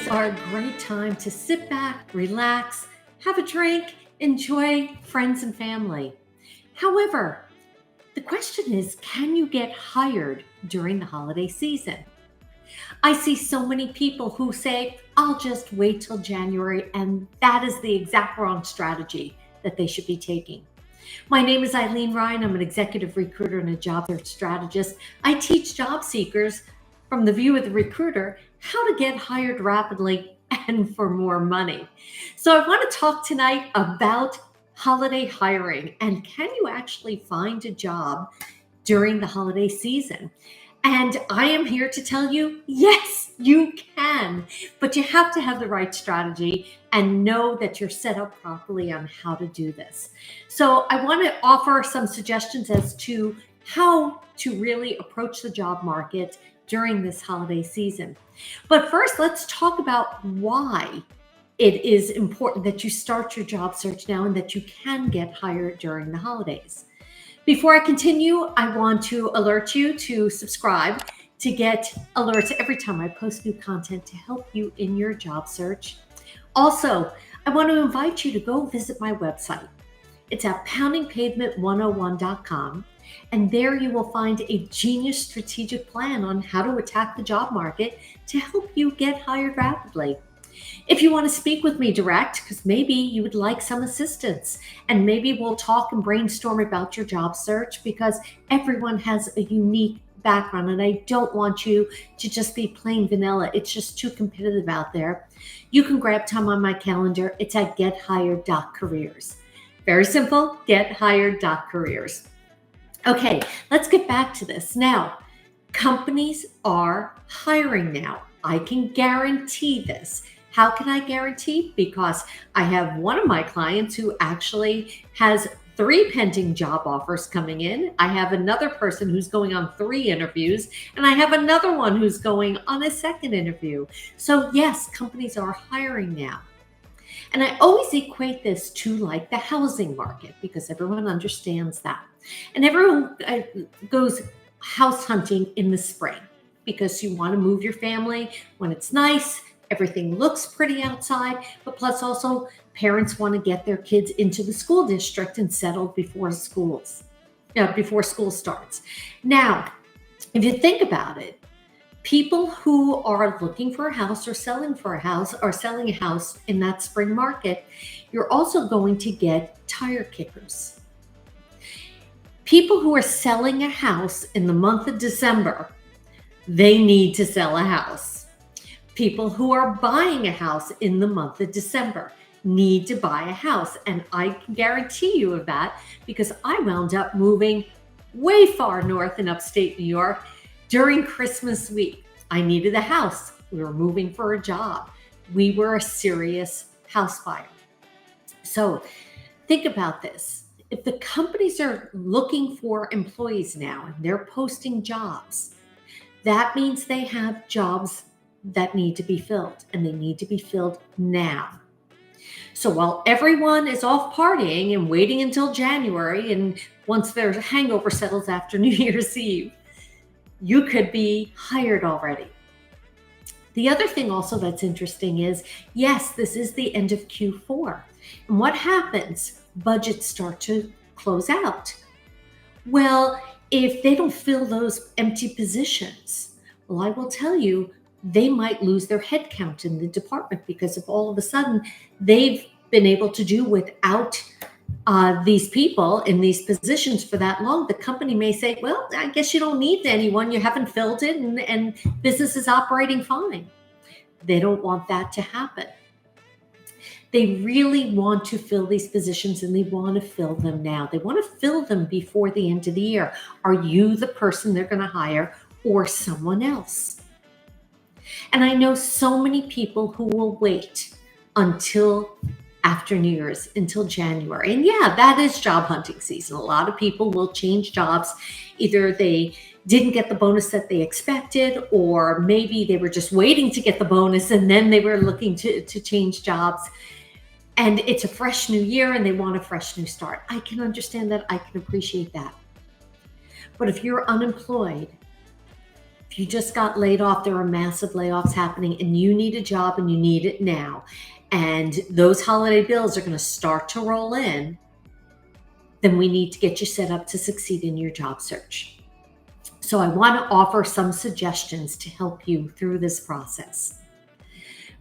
Holidays are a great time to sit back, relax, have a drink, enjoy friends and family. However, the question is, can you get hired during the holiday season? I see so many people who say, I'll just wait till January, and that is the exact wrong strategy that they should be taking. My name is REIN. I'm an executive recruiter and a job search strategist. I teach job seekers from the view of the recruiter how to get hired rapidly and for more money. So I want to talk tonight about holiday hiring and can you actually find a job during the holiday season? And I am here to tell you, yes, you can, but you have to have the right strategy and know that you're set up properly on how to do this. So I want to offer some suggestions as to how to really approach the job market during this holiday season. But first, let's talk about why it is important that you start your job search now and that you can get hired during the holidays. Before I continue, I want to alert you to subscribe to get alerts every time I post new content to help you in your job search. Also, I want to invite you to go visit my website. It's at poundingpavement101.com, and there you will find a genius strategic plan on how to attack the job market to help you get hired rapidly. If you want to speak with me direct, because maybe you would like some assistance, and maybe we'll talk and brainstorm about your job search because everyone has a unique background and I don't want you to just be plain vanilla. It's just too competitive out there. You can grab time on my calendar. It's at gethired.careers. Very simple, gethired.careers. Okay, let's get back to this. Now, companies are hiring now. I can guarantee this. How can I guarantee? Because I have one of my clients who actually has 3 pending job offers coming in. I have another person who's going on 3 interviews, and I have another one who's going on a 2nd interview. So yes, companies are hiring now. And I always equate this to like the housing market because everyone understands that. And everyone goes house hunting in the spring because you want to move your family when it's nice. Everything looks pretty outside, but plus also parents want to get their kids into the school district and settled before school starts. Now, if you think about it, people who are looking for a house or selling a house in that spring market, you're also going to get tire kickers. People who are selling a house in the month of December, they need to sell a house. People who are buying a house in the month of December need to buy a house. And I can guarantee you of that because I wound up moving way far north in upstate New York during Christmas week. I needed a house. We were moving for a job. We were a serious house buyer. So think about this. If the companies are looking for employees now and they're posting jobs, that means they have jobs that need to be filled, and they need to be filled now. So while everyone is off partying and waiting until January, and once their hangover settles after New Year's Eve, you could be hired already. The other thing also that's interesting is, yes, this is the end of Q4. And what happens? Budgets start to close out. Well, if they don't fill those empty positions, well, I will tell you, they might lose their headcount in the department because if all of a sudden they've been able to do without these people in these positions for that long, the company may say, well, I guess you don't need anyone. You haven't filled it and business is operating fine. They don't want that to happen. They really want to fill these positions and they want to fill them now. They want to fill them before the end of the year. Are you the person they're going to hire or someone else? And I know so many people who will wait until after New Year's, until January. And yeah, that is job hunting season. A lot of people will change jobs. Either they didn't get the bonus that they expected, or maybe they were just waiting to get the bonus and then they were looking to change jobs. And it's a fresh new year and they want a fresh new start. I can understand that. I can appreciate that. But if you're unemployed, If you just got laid off, there are massive layoffs happening and you need a job and you need it now, and those holiday bills are going to start to roll in, then we need to get you set up to succeed in your job search. So I want to offer some suggestions to help you through this process.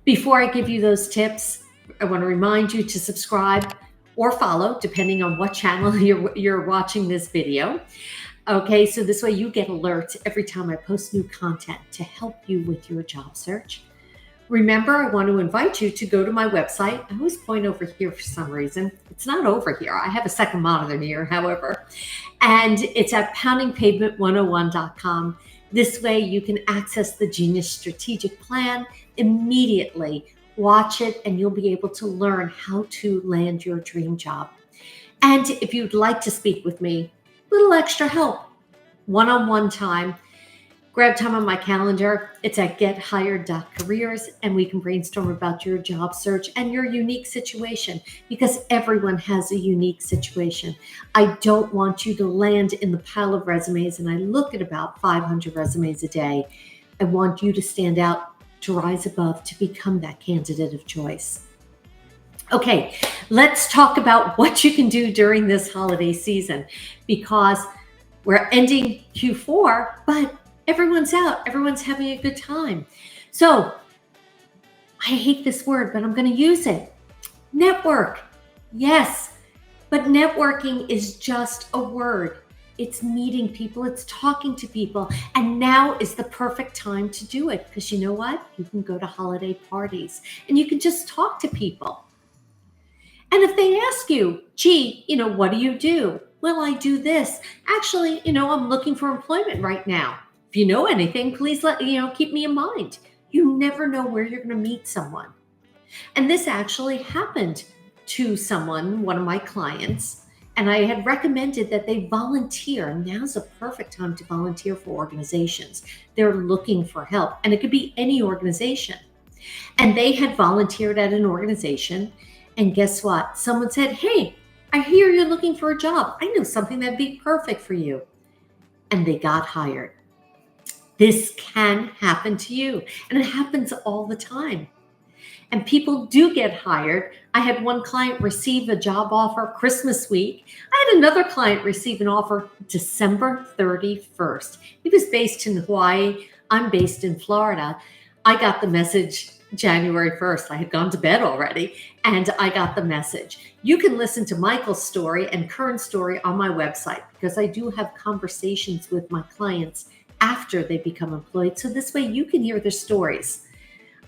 Before I give you those tips, I want to remind you to subscribe or follow, depending on what channel you're watching this video. Okay, so this way you get alerts every time I post new content to help you with your job search. Remember, I want to invite you to go to my website. I always point over here for some reason. It's not over here. I have a second monitor here, however. And it's at poundingpavement101.com. This way you can access the Genius Strategic Plan immediately. Watch it and you'll be able to learn how to land your dream job. And if you'd like to speak with me, a little extra help, one-on-one time, grab time on my calendar. It's at gethired.careers, and we can brainstorm about your job search and your unique situation, because everyone has a unique situation. I don't want you to land in the pile of resumes, and I look at about 500 resumes a day. I want you to stand out, to rise above, to become that candidate of choice. Okay, let's talk about what you can do during this holiday season, because we're ending Q4, but everyone's out. Everyone's having a good time. So I hate this word, but I'm going to use it. Network. Yes, but networking is just a word. It's meeting people. It's talking to people. And now is the perfect time to do it, because you know what? You can go to holiday parties and you can just talk to people. And if they ask you, gee, what do you do? Well, I do this. Actually, I'm looking for employment right now. If you know anything, please keep me in mind. You never know where you're going to meet someone. And this actually happened to someone, one of my clients, and I had recommended that they volunteer. Now's a perfect time to volunteer for organizations. They're looking for help, and it could be any organization. And they had volunteered at an organization, and guess what? Someone said, hey, I hear you're looking for a job. I know something that'd be perfect for you. And they got hired. This can happen to you, and it happens all the time. And people do get hired. I had one client receive a job offer Christmas week. I had another client receive an offer December 31st. He was based in Hawaii. I'm based in Florida. I got the message January 1st. I had gone to bed already, and I got the message. You can listen to Michael's story and Kern's story on my website, because I do have conversations with my clients after they become employed. So this way you can hear their stories.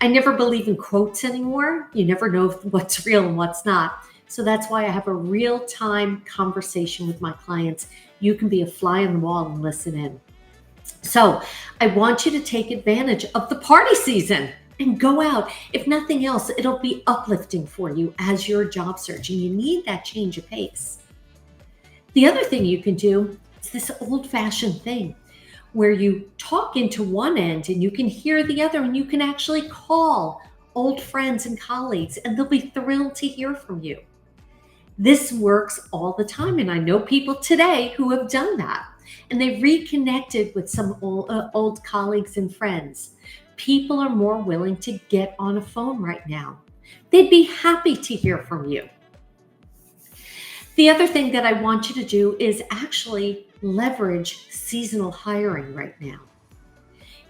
I never believe in quotes anymore. You never know what's real and what's not. So that's why I have a real-time conversation with my clients. You can be a fly on the wall and listen in. So I want you to take advantage of the party season and go out. If nothing else, it'll be uplifting for you as you're job searching. You need that change of pace. The other thing you can do is this old-fashioned thing where you talk into one end and you can hear the other, and you can actually call old friends and colleagues, and they'll be thrilled to hear from you. This works all the time, and I know people today who have done that, and they've reconnected with some old colleagues and friends. People are more willing to get on a phone right now. They'd be happy to hear from you. The other thing that I want you to do is actually leverage seasonal hiring right now.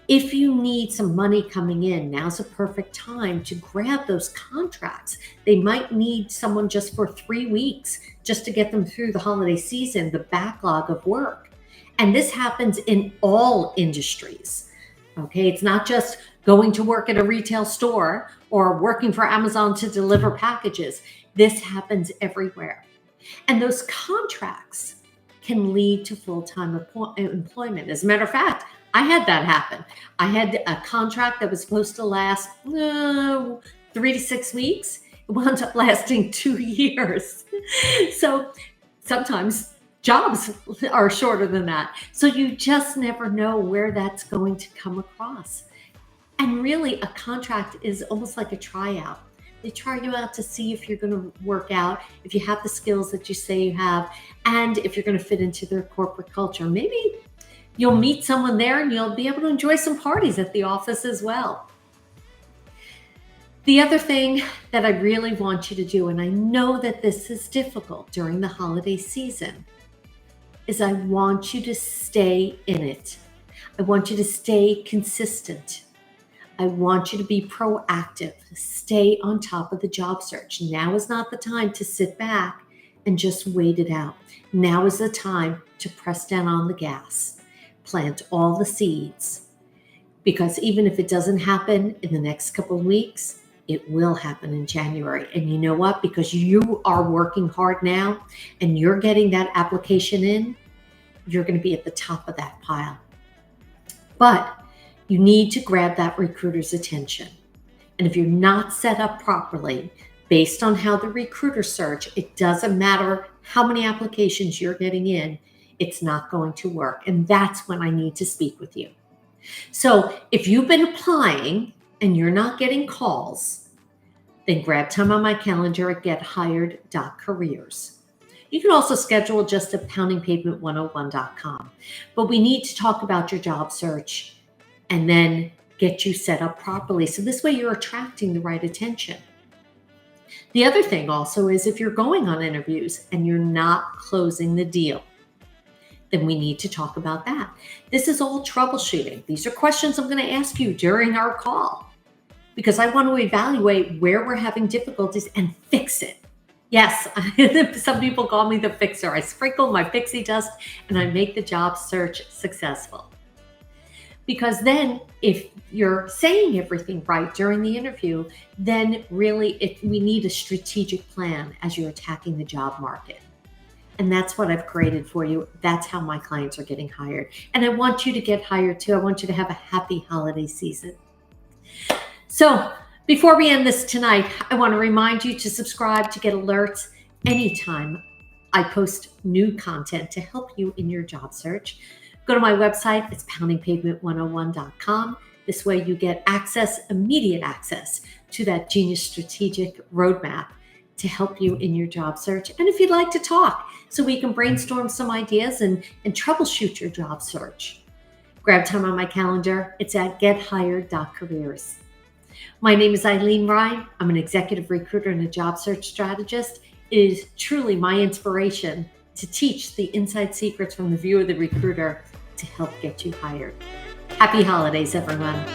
If you need some money coming in, now's a perfect time to grab those contracts. They might need someone just for 3 weeks just to get them through the holiday season, the backlog of work. And this happens in all industries. Okay, it's not just going to work at a retail store or working for Amazon to deliver packages. This happens everywhere. And those contracts can lead to full-time employment. As a matter of fact, I had that happen. I had a contract that was supposed to last 3 to 6 weeks. It wound up lasting 2 years. So sometimes jobs are shorter than that. So you just never know where that's going to come across. And really, a contract is almost like a tryout. They try you out to see if you're going to work out, if you have the skills that you say you have, and if you're going to fit into their corporate culture. Maybe You'll meet someone there and you'll be able to enjoy some parties at the office as well. The other thing that I really want you to do, and I know that this is difficult during the holiday season, is I want you to stay in it. I want you to stay consistent. I want you to be proactive. Stay on top of the job search. Now is not the time to sit back and just wait it out. Now is the time to press down on the gas. Plant all the seeds. Because even if it doesn't happen in the next couple of weeks, it will happen in January. And you know what? Because you are working hard now and you're getting that application in, you're going to be at the top of that pile. But you need to grab that recruiter's attention. And if you're not set up properly, based on how the recruiter search, it doesn't matter how many applications you're getting in, it's not going to work. And that's when I need to speak with you. So if you've been applying and you're not getting calls, then grab time on my calendar at gethired.careers. You can also schedule just at poundingpavement101.com. But we need to talk about your job search and then get you set up properly. So this way you're attracting the right attention. The other thing also is if you're going on interviews and you're not closing the deal, then we need to talk about that. This is all troubleshooting. These are questions I'm going to ask you during our call because I want to evaluate where we're having difficulties and fix it. Yes, some people call me the fixer. I sprinkle my pixie dust and I make the job search successful. Because then if you're saying everything right during the interview, then really we need a strategic plan as you're attacking the job market. And that's what I've created for you. That's how my clients are getting hired. And I want you to get hired too. I want you to have a happy holiday season. So before we end this tonight, I want to remind you to subscribe to get alerts anytime I post new content to help you in your job search. Go to my website. It's poundingpavement101.com. This way you get immediate access to that Genius Strategic Roadmap to help you in your job search. And if you'd like to talk so we can brainstorm some ideas and troubleshoot your job search, grab time on my calendar. It's at gethired.careers. My name is ILENE REIN. I'm an executive recruiter and a job search strategist. It is truly my inspiration to teach the inside secrets from the view of the recruiter to help get you hired. Happy holidays, everyone.